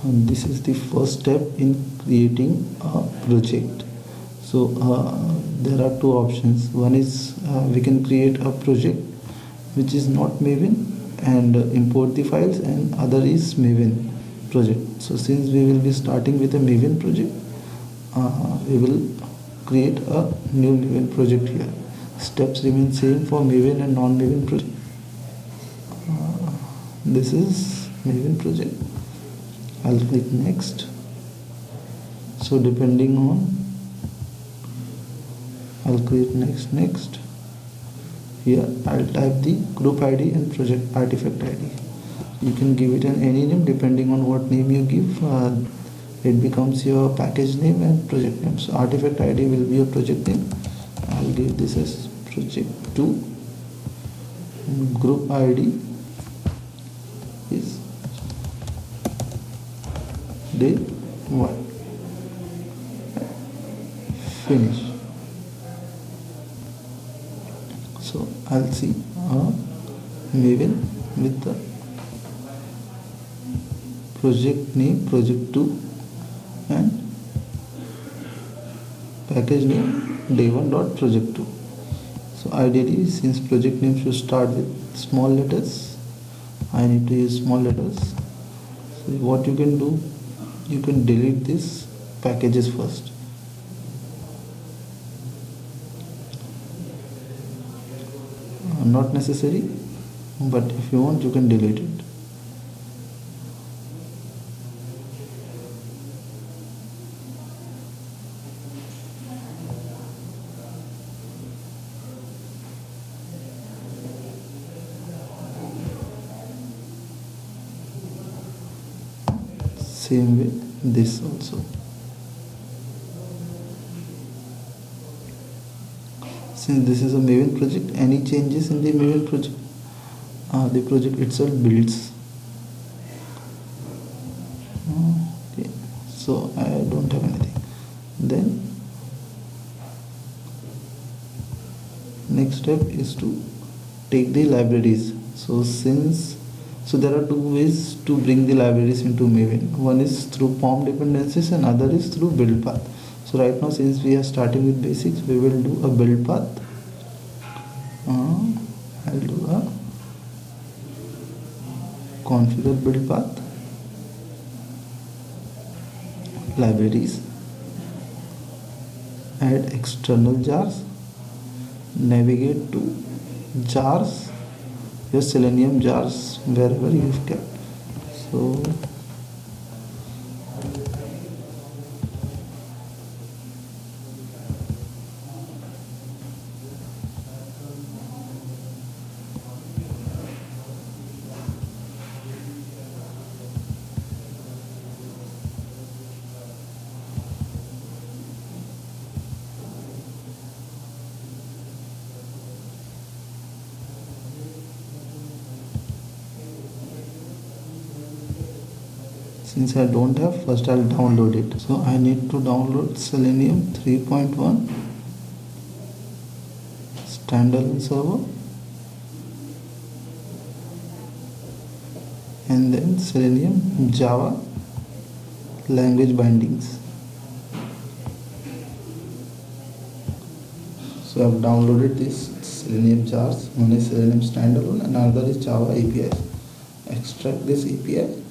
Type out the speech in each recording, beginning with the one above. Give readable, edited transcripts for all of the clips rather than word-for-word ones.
And this is the first step in creating a project. So there are two options. One is we can create a project which is not Maven and import the files, and other is Maven project. So since we will be starting with a Maven project, we will create a new Maven project here. Steps remain same for Maven and non-Maven project. This is Maven project. I'll click next. So depending on, I'll create next. Here I'll type the group ID and project artifact ID. You can give it any name depending on what name you give. It becomes your package name and project name. So artifact ID will be your project name. I'll give this as project 2. And group ID is day 1. Finish. So I'll see Maven with the project name project 2 and package name day1.project2. So ideally, since project name should start with small letters, I need to use small letters. So what you can do, you can delete these packages first. Not necessary, but if you want, you can delete it. Same way this also. Since this is a Maven project, any changes in the Maven project, the project itself builds. Okay, so I don't have anything. Then next step is to take the libraries. So there are two ways to bring the libraries into Maven. One is through POM dependencies and other is through build path. So right now, since we are starting with basics, we will do a build path. I'll do a configure build path, libraries, add external jars, navigate to jars, your Selenium jars wherever you've kept. So since I don't have, first I'll download it. So I need to download Selenium 3.1 standalone server, and then Selenium Java language bindings. So I've downloaded these Selenium jars. One is Selenium standalone and another is Java API. Extract this API.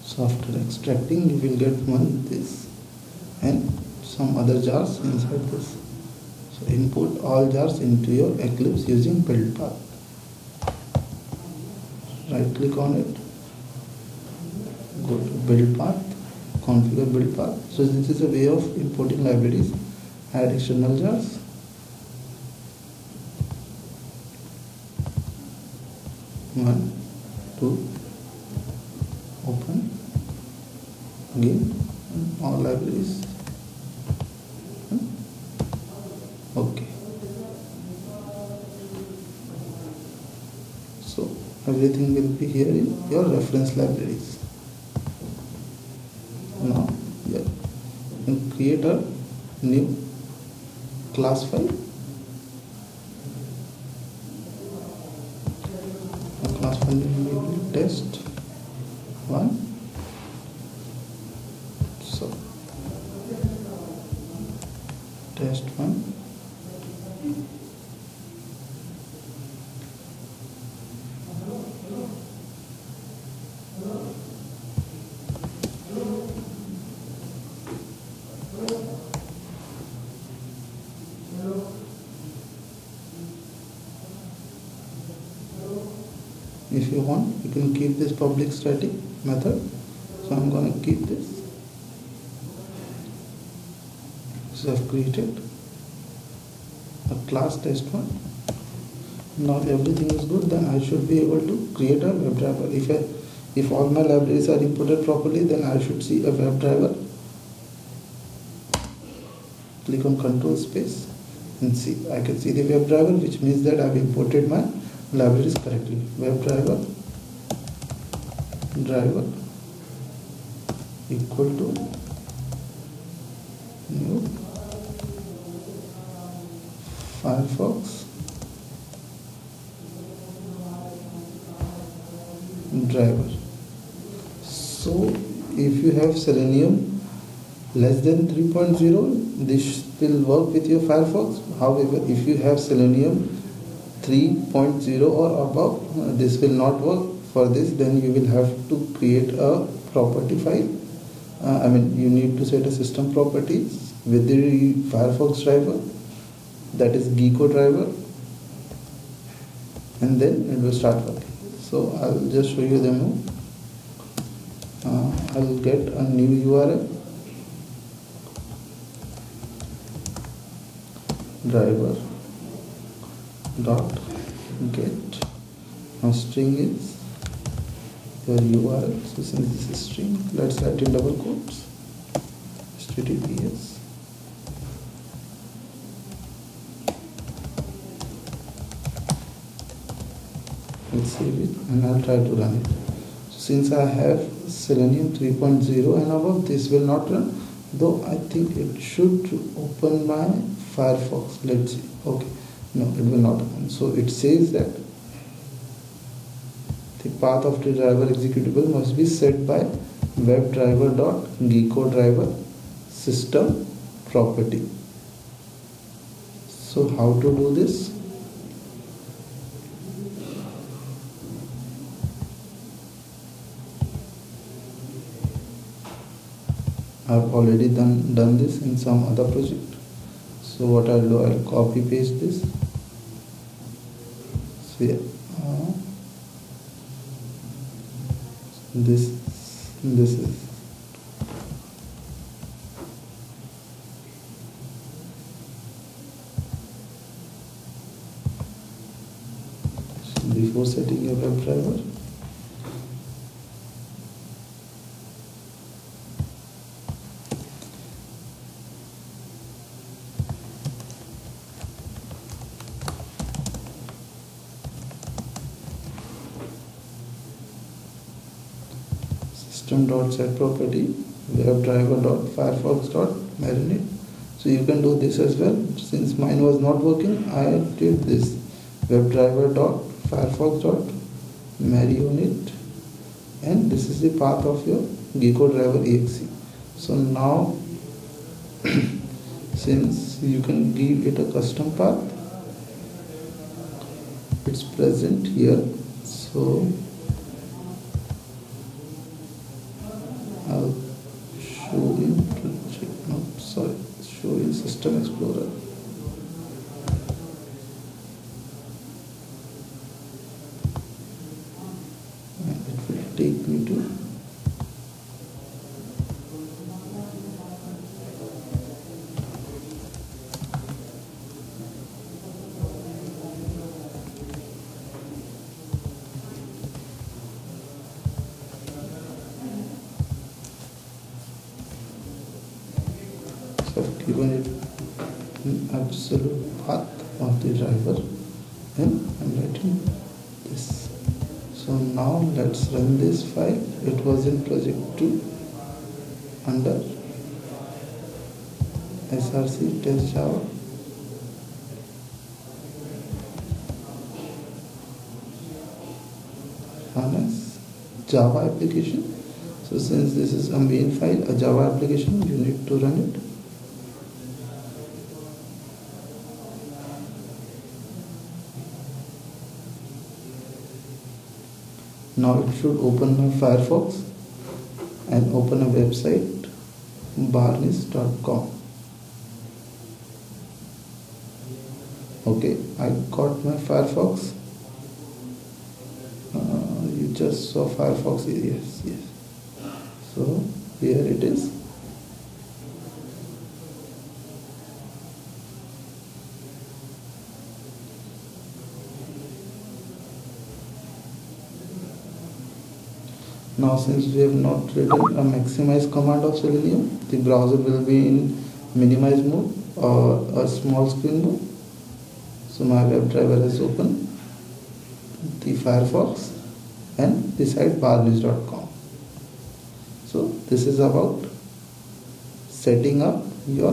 So after extracting, you will get one this and some other jars inside this. So import all jars into your Eclipse using build path. Right click on it, go to build path, configure build path. So this is a way of importing libraries. Add external jars. One, two, open again, all libraries. Okay. So everything will be here in your reference libraries. Now, yeah, you create a new class file. A class file will be test one. So test one. If you want, you can keep this public static method. So I'm going to keep this. So I've created a class test1. Now everything is good, then I should be able to create a WebDriver. If all my libraries are imported properly, then I should see a WebDriver. Click on control space and see. I can see the WebDriver, which means that I've imported my libraries correctly. WebDriver driver equal to new Firefox driver. So if you have Selenium less than 3.0, this will work with your Firefox. However, if you have Selenium 3.0 or above, this will not work. For this, then you will have to create a property file. You need to set a system properties with the Firefox driver, that is Gecko driver, and then it will start working. So I'll just show you demo. I'll get a new URL, driver dot get. Now string is your URL. So since this is string, let's write in double quotes https let's save it and I'll try to run it. So since I have Selenium 3.0 and above, this will not run, though I think it should open my Firefox. Let's see. Okay, no, it will not open. So it says that the path of the driver executable must be set by webdriver.gecko driver system property. So how to do this? I've already done this in some other project. So what I'll do, I'll copy paste this. So yeah, this is so before setting a WebDriver, system.set property webdriver.firefox.marinate. So you can do this as well. Since mine was not working, I did this webdriver.firefox.marinate, and this is the path of your Gecko driver exe. So now since you can give it a custom path, it's present here. So I'll show in show in System Explorer. And it will take me to have given it an absolute path of the driver, and I'm writing this. So now let's run this file. It was in project 2 under src test Java. Run as Java application. So since this is a main file, a Java application, you need to run it. Now it should open my Firefox and open a website, barnes.com. Okay, I got my Firefox. You just saw Firefox here, yes. So here it is. Now since we have not written a maximize command of Selenium, the browser will be in minimize mode or a small screen mode. So my WebDriver has opened the Firefox and the site barnes.com. So this is about setting up your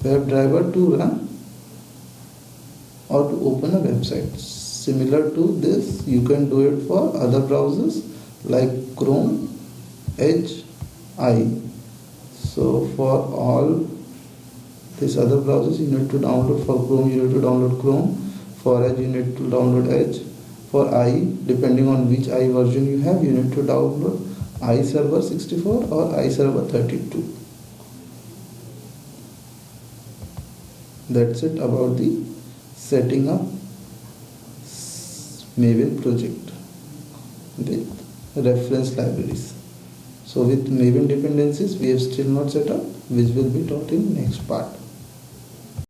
WebDriver to run or to open a website. Similar to this, you can do it for other browsers like Chrome, Edge, IE. So for all these other browsers, you need to download. For Chrome, you need to download Chrome. For Edge, you need to download Edge. For IE, depending on which IE version you have, you need to download IE Server 64 or IE Server 32. That's it about the setting up Maven project with reference libraries. So with Maven dependencies, we have still not set up, which will be taught in next part.